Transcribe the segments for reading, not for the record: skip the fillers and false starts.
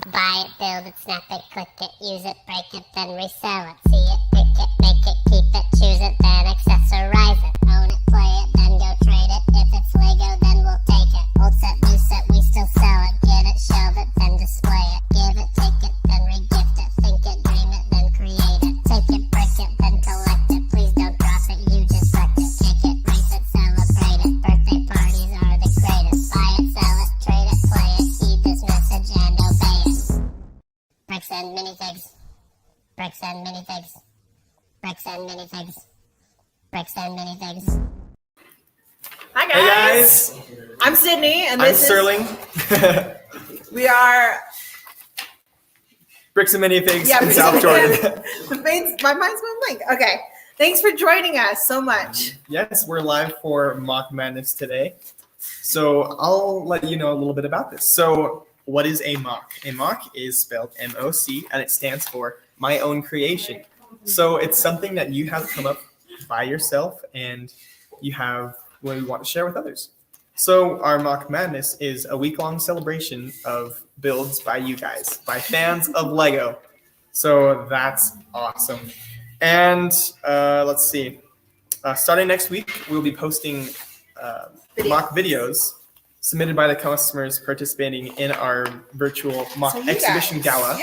Buy it, build it, snap it, click it, use it, break it, then resell it. See it, pick it, make it, keep it, choose it, then accessorize it. Own it, play it, then go trade it. If it's Lego, then we'll take it. Old set, new set, we still sell it. Get it, shelve it, then display it. Give it, take it, then re-gift it. Think it, dream it, then create it. Take it, break it, then collect it. Please don't drop it, you just wrecked it. Kick it, race it, celebrate it. Birthday parties are the greatest. Buy it, sell it, trade it, play it. Heed this message and obey it. Bricks and minifigs. Bricks and minifigs. Bricks and minifigs. Bricks and minifigs. Hi guys. Hey guys. I'm Sydney and I'm this Sterling. we are Bricks and Minifigs in Bricks South and- Jordan. my mind's going blank. Okay. Thanks for joining us so much. Yes, we're live for MOC Madness today. So I'll let you know a little bit about this. So what is a MOC? A MOC is spelled MOC and it stands for my own creation. So it's something that you have come up by yourself and you have what you want to share with others. So our MOC Madness is a week-long celebration of builds by you guys, by fans of Lego. So that's awesome. And let's see. Starting next week, we'll be posting MOC videos submitted by the customers participating in our virtual MOC exhibition gala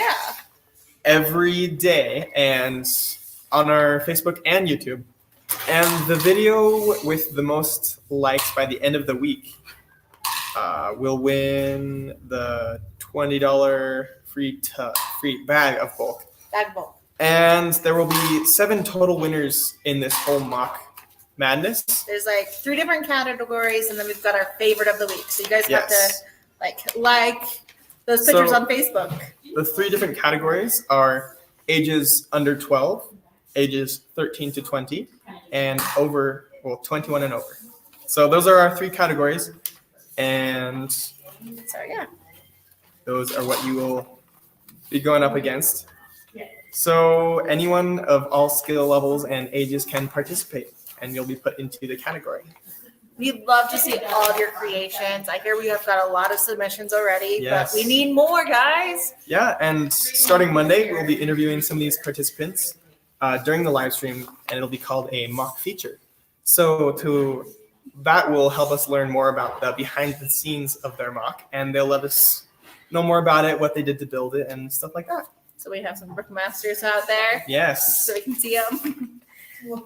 every day and on our Facebook and YouTube. And the video with the most likes by the end of the week will win the $20 free bag of bulk. And there will be 7 total winners in this whole MOC Madness. There's like 3 different categories and then we've got our favorite of the week. So you guys have to like those pictures on Facebook. The 3 different categories are ages under 12, ages 13 to 20, and 21 and over. So those are our 3 categories, and those are what you will be going up against. So anyone of all skill levels and ages can participate, and you'll be put into the category. We'd love to see all of your creations. I hear we have got a lot of submissions already, Yes. but we need more, guys. Yeah, and starting Monday, we'll be interviewing some of these participants during the live stream, and it'll be called a MOC feature. So that will help us learn more about the behind the scenes of their MOC, and they'll let us know more about it, what they did to build it, and stuff like that. So we have some brickmasters out there. Yes. So we can see them.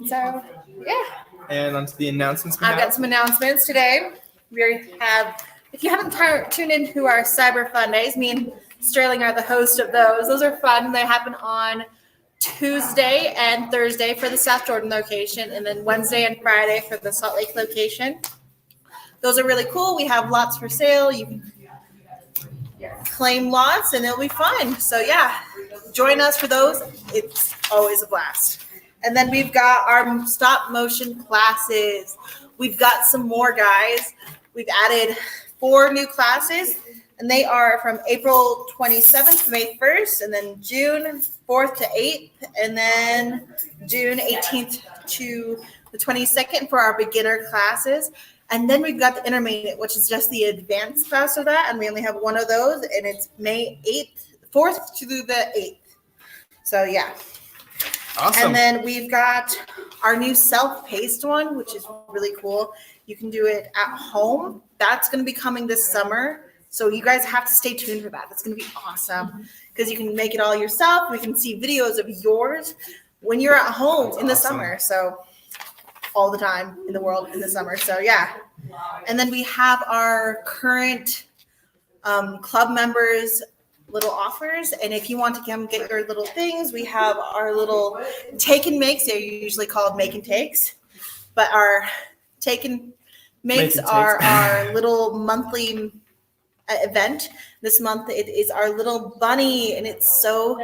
So, yeah. And onto the announcements. I've got some announcements today. We have, if you haven't tuned into our Cyber Fun Days, me and Sterling are the host of those. Those are fun. They happen on Tuesday and Thursday for the South Jordan location, and then Wednesday and Friday for the Salt Lake location. Those are really cool. We have lots for sale. You can claim lots, and it'll be fun. So, yeah, join us for those. It's always a blast. And then we've got our stop motion classes. We've got some more, guys. We've added 4 new classes, and they are from April 27th to May 1st, and then June 4th to 8th, and then June 18th to the 22nd for our beginner classes. And then we've got the intermediate, which is just the advanced class of that, and we only have one of those, and it's May 4th to the 8th. So, yeah. Awesome. And then we've got our new self-paced one, which is really cool. You can do it at home. That's going to be coming this summer. So you guys have to stay tuned for that. That's going to be awesome because you can make it all yourself. We can see videos of yours when you're at home in the summer. So all the time in the world in the summer. So, yeah. And then we have our current club members little offers, and if you want to come get your little things, we have our little take and makes. They're usually called make and takes, but our take and makes are our little monthly event. This month it is our little bunny, and it's so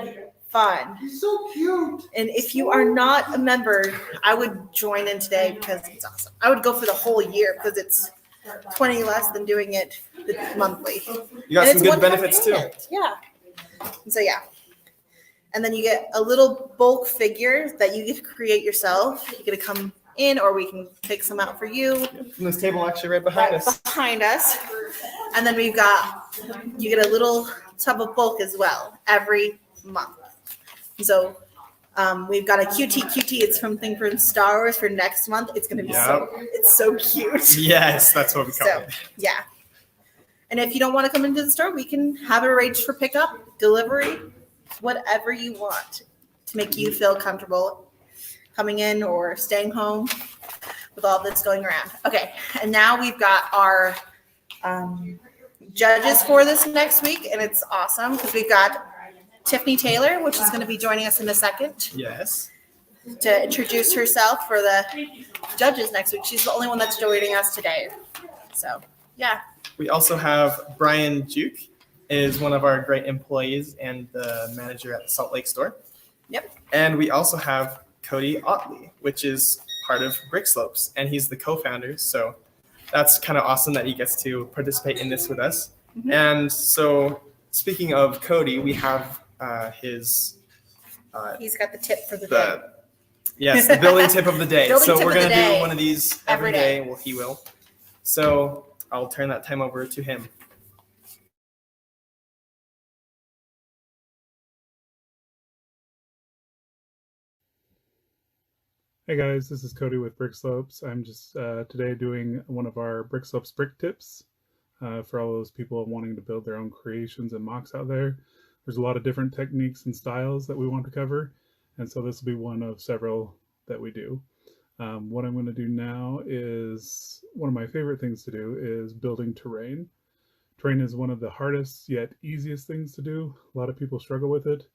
fun. He's so cute. And if you are not a member, I would join in today because it's awesome. I would go for the whole year because it's $20 less than doing it monthly. You got some good benefits too. Yeah. And so, yeah. And then you get a little bulk figure that you get to create yourself. You get to come in, or we can pick some out for you. From this table actually right behind us. Behind us. And then you get a little tub of bulk as well every month. So we've got a QT. It's something from Star Wars for next month. It's going to be it's so cute. Yes, that's what we call it. Yeah. And if you don't want to come into the store, we can have it arranged for pickup, delivery, whatever you want to make you feel comfortable coming in or staying home with all this going around. Okay, and now we've got our judges for this next week, and it's awesome because we've got Tiffany Taylor, which is going to be joining us in a second. Yes. To introduce herself for the judges next week. She's the only one that's joining us today. So, yeah. We also have Brian Juke, is one of our great employees and the manager at the Salt Lake store. Yep. And we also have Cody Otley, which is part of Brick Slopes, and he's the co-founder. So that's kind of awesome that he gets to participate in this with us. Mm-hmm. And so speaking of Cody, we have his. He's got the tip for the day. Yes, the building tip of the day. So we're going to do one of these every day. Well, he will. So I'll turn that time over to him. Hey guys, this is Cody with Brick Slopes. I'm just today doing one of our Brick Slopes brick tips for all those people wanting to build their own creations and mocks out there. There's a lot of different techniques and styles that we want to cover, and so this will be one of several that we do. What I'm going to do now is, one of my favorite things to do is building terrain. Terrain is one of the hardest yet easiest things to do. A lot of people struggle with it.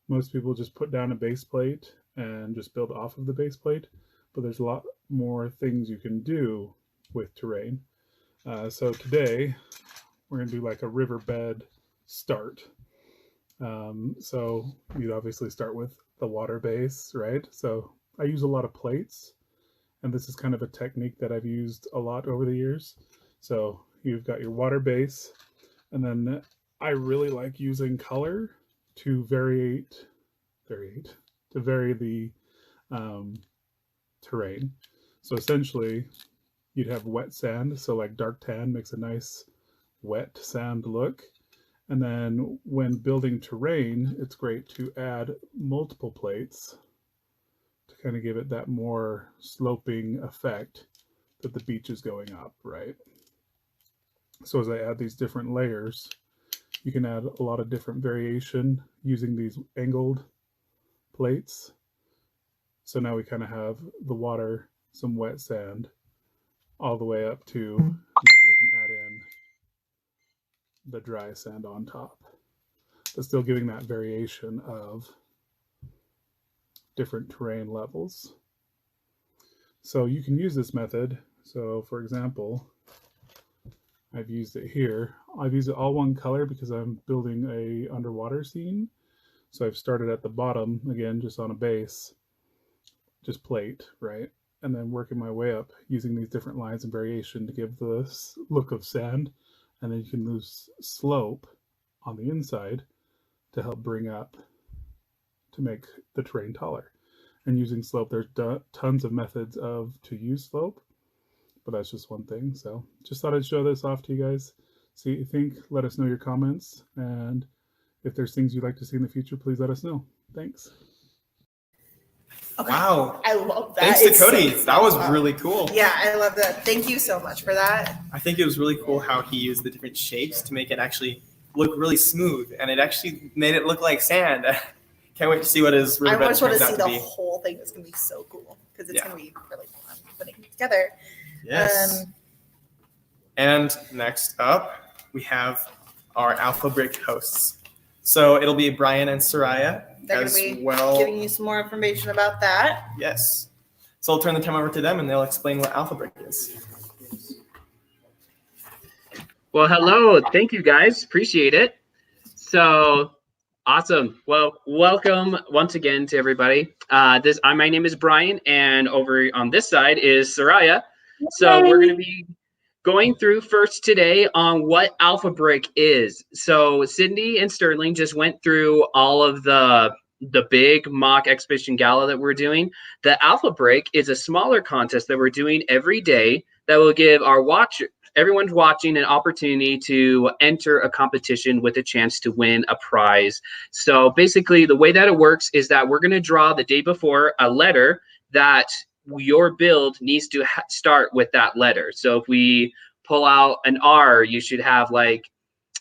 Most people just put down a base plate and just build off of the base plate, but there's a lot more things you can do with terrain. So today we're going to do like a riverbed start. So you'd obviously start with the water base, right? So I use a lot of plates, and this is kind of a technique that I've used a lot over the years. So you've got your water base, and then I really like using color to vary the terrain. So essentially you'd have wet sand, so like dark tan makes a nice wet sand look. And then when building terrain, it's great to add multiple plates to kind of give it that more sloping effect that the beach is going up, right? So as I add these different layers, you can add a lot of different variation using these angled plates. So now we kind of have the water, some wet sand, all the way up to, and then we can add in the dry sand on top, but still giving that variation of different terrain levels. So you can use this method. So for example, I've used it here. I've used it all one color because I'm building a underwater scene. So I've started at the bottom, again, just on a base, just plate, right? And then working my way up using these different lines and variation to give this look of sand. And then you can lose slope on the inside to help bring up, to make the terrain taller. And using slope, there's tons of methods to use slope, but that's just one thing. So just thought I'd show this off to you guys. See what you think, let us know your comments, and if there's things you'd like to see in the future, please let us know. Thanks. Okay. Wow. I love that. Thanks to Cody. That was really cool. Yeah, I love that. Thank you so much for that. I think it was really cool how he used the different shapes to make it actually look really smooth, and it actually made it look like sand. Can't wait to see what his riverbed turns out to be. I just want to see the whole thing. It's going to be so cool because it's going to be really fun putting it together. Yes. And next up, we have our Alpha Brick hosts. So it'll be Brian and Soraya. They're going to be giving you some more information about that. Yes. So I'll turn the time over to them, and they'll explain what Alpha Brick is. Well, hello. Thank you, guys. Appreciate it. So awesome. Well, welcome once again to everybody. My name is Brian, and over on this side is Soraya. So we're going to be going through first today on what Alpha Brick is. So Cindy and Sterling just went through all of the the big mock exhibition gala that we're doing. The Alpha Break is a smaller contest that we're doing every day that will give everyone's watching an opportunity to enter a competition with a chance to win a prize. So basically the way that it works is that we're going to draw the day before a letter that your build needs to start with that letter. So if we pull out an R, you should have like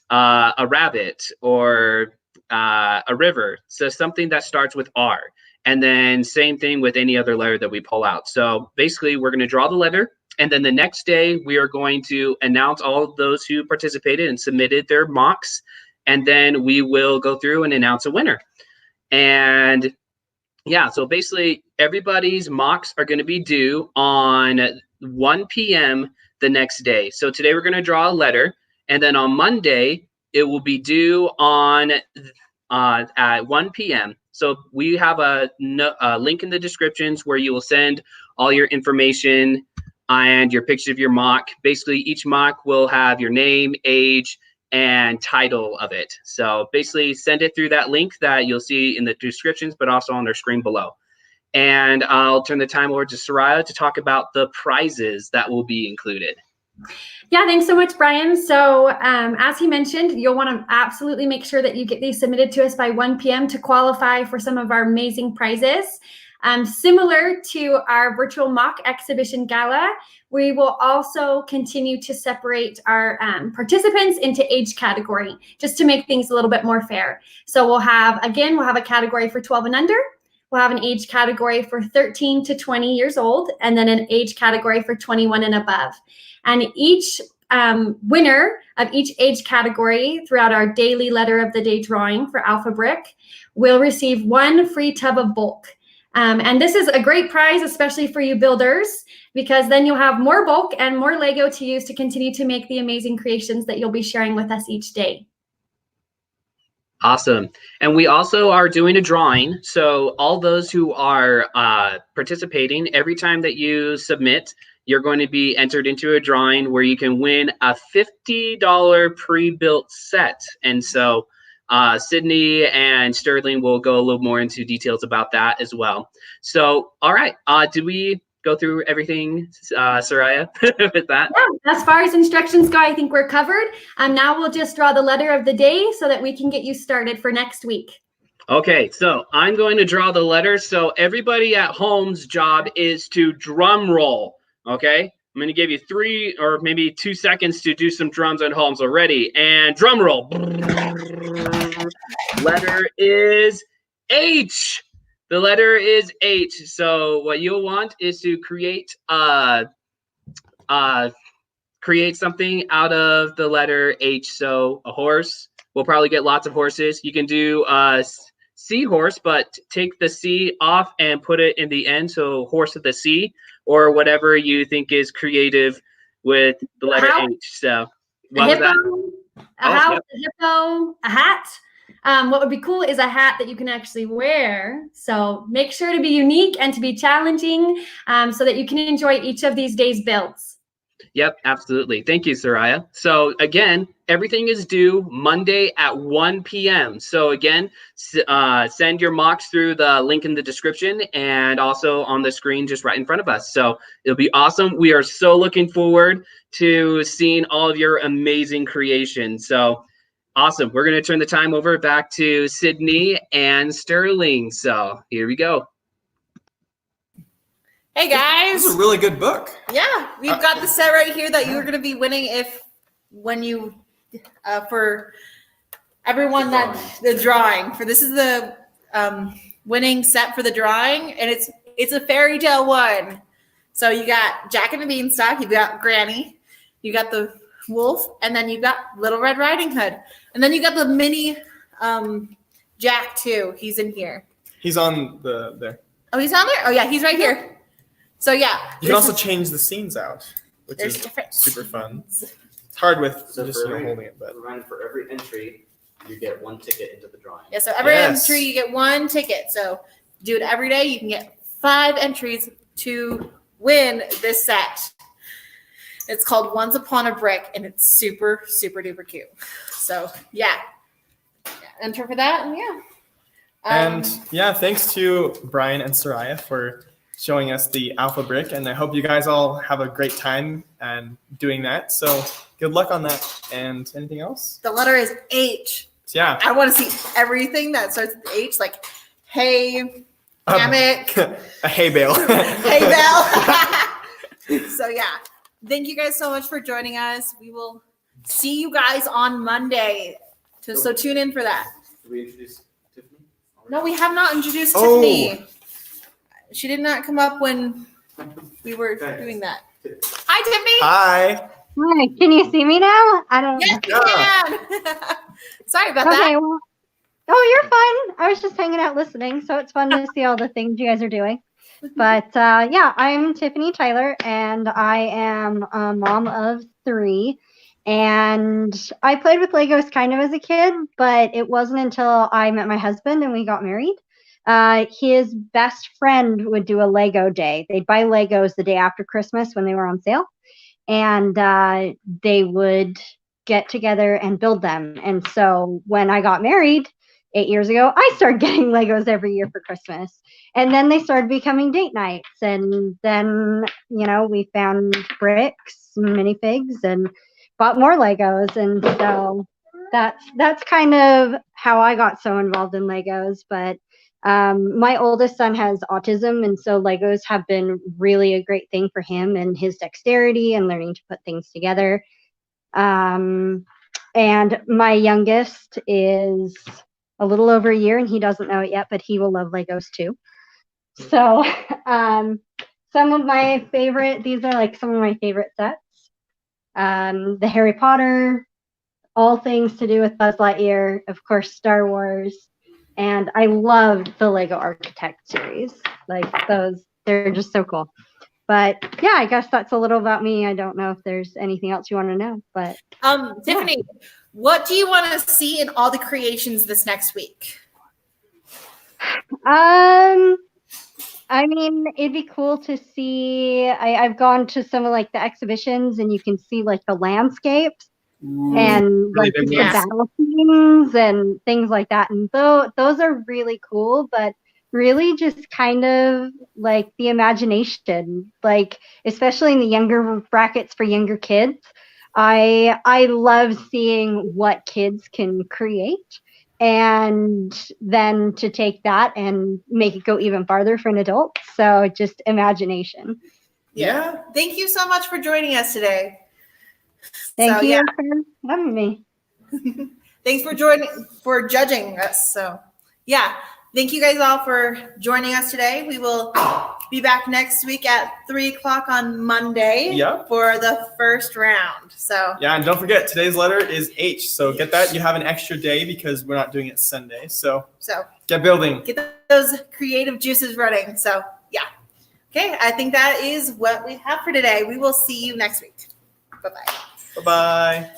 a rabbit or a river. So something that starts with R. And then same thing with any other letter that we pull out. So basically we're going to draw the letter. And then the next day we are going to announce all of those who participated and submitted their mocks. And then we will go through and announce a winner. And yeah, so basically everybody's mocks are going to be due on 1 p.m. the next day. So today we're going to draw a letter. And then on Monday, it will be due on at 1 p.m. So we have a link in the descriptions where you will send all your information and your picture of your mock. Basically, each mock will have your name, age, and title of it. So basically, send it through that link that you'll see in the descriptions, but also on their screen below. And I'll turn the time over to Soraya to talk about the prizes that will be included. Yeah, thanks so much, Brian. So as he mentioned, you'll want to absolutely make sure that you get these submitted to us by 1 p.m. to qualify for some of our amazing prizes. Similar to our virtual mock exhibition gala, we will also continue to separate our participants into age category, just to make things a little bit more fair. So we'll have a category for 12 and under. We'll have an age category for 13 to 20 years old, and then an age category for 21 and above. And each winner of each age category throughout our daily letter of the day drawing for Alpha Brick will receive one free tub of bulk. And this is a great prize, especially for you builders, because then you'll have more bulk and more Lego to use to continue to make the amazing creations that you'll be sharing with us each day. Awesome. And we also are doing a drawing. So all those who are participating, every time that you submit, you're going to be entered into a drawing where you can win a $50 pre-built set. And so Sydney and Sterling will go a little more into details about that as well. So, all right. Did we go through everything, Soraya, with that? Yeah, as far as instructions go, I think we're covered. Now we'll just draw the letter of the day so that we can get you started for next week. Okay, so I'm going to draw the letter. So everybody at home's job is to drum roll. Okay, I'm going to give you 3 or maybe 2 seconds to do some drums at home. So ready, and drum roll. Letter is H. The letter is H. So what you'll want is to create something out of the letter H. So a horse. We'll probably get lots of horses. You can do a seahorse, but take the C off and put it in the end. So horse with the C, or whatever you think is creative with the letter H. So what was that? A house, a hippo, a hat. What would be cool is a hat that you can actually wear. So make sure to be unique and to be challenging so that you can enjoy each of these days' builds. Yep, absolutely. Thank you, Soraya. So again, everything is due Monday at 1 p.m. So again, send your mocks through the link in the description and also on the screen just right in front of us. So it'll be awesome. We are so looking forward to seeing all of your amazing creations. So awesome. We're going to turn the time over back to Sydney and Sterling. So here we go. Hey guys. This is a really good book. Yeah, we've got the set right here that you're going to be winning for everyone the drawing. This is the winning set for the drawing, and it's a fairy tale one. So you got Jack and the Beanstalk, you've got Granny, you got the wolf, and then you've got Little Red Riding Hood, and then you got the mini Jack too. He's in here. He's on there. Oh, he's on there. Oh yeah, he's right here. So yeah, you can also change the scenes out, which is super fun. It's hard with just holding it, but for every entry, you get 1 ticket into the drawing. Yeah, so every entry you get 1 ticket. So do it every day. You can get 5 entries to win this set. It's called Once Upon a Brick, and it's super, super duper cute. So yeah, enter for that, and yeah. And yeah, thanks to Brian and Soraya for showing us the alpha brick. And I hope you guys all have a great time and doing that. So good luck on that. And anything else? The letter is H. So, yeah. I want to see everything that starts with H, like hay, hammock, A hay bale. hay bell. So yeah, thank you guys so much for joining us. We will see you guys on Monday. So tune in for that. Did we introduce Tiffany? No, we have not introduced Oh. Tiffany. She did not come up when we were doing that. Hi, Tiffany. Hi. Hi, can you see me now? I don't Yes, know. you can. Sorry about Okay, that. well, oh, you're fine. I was just hanging out listening, so it's fun to see all the things you guys are doing. But yeah, I'm Tiffany Tyler, and I am a mom of 3. And I played with Legos kind of as a kid, but it wasn't until I met my husband and we got married. His best friend would do a Lego day. They'd buy Legos the day after Christmas when they were on sale. And they would get together and build them. And so when I got married 8 years ago, I started getting Legos every year for Christmas. And then they started becoming date nights. And then, we found bricks, minifigs, and bought more Legos. And so that's kind of how I got so involved in Legos. But my oldest son has autism, and so Legos have been really a great thing for him and his dexterity and learning to put things together. And my youngest is a little over a year, and he doesn't know it yet, but he will love Legos too. So some of my favorite, these are like some of my favorite sets. The Harry Potter, all things to do with Buzz Lightyear, of course, Star Wars. And I loved the Lego Architect series. Like those, they're just so cool. But yeah, I guess that's a little about me. I don't know if there's anything else you want to know, but Tiffany, what do you want to see in all the creations this next week? I mean, it'd be cool to see. I've gone to some of like the exhibitions, and you can see like the landscapes. And like big the ones. battle scenes and things like that. And those are really cool, but really just kind of like the imagination, like especially in the younger brackets for younger kids. I love seeing what kids can create, and then to take that and make it go even farther for an adult. So just imagination. Yeah. Thank you so much for joining us today. Thank So, you yeah. for having me. Thanks for judging us. So yeah, thank you guys all for joining us today. We will be back next week at 3:00 on Monday for the first round. So Yeah, and don't forget, today's letter is H. So get that. You have an extra day because we're not doing it Sunday. So get building. get those creative juices running. So yeah. Okay, I think that is what we have for today. We will see you next week. Bye-bye. Bye-bye.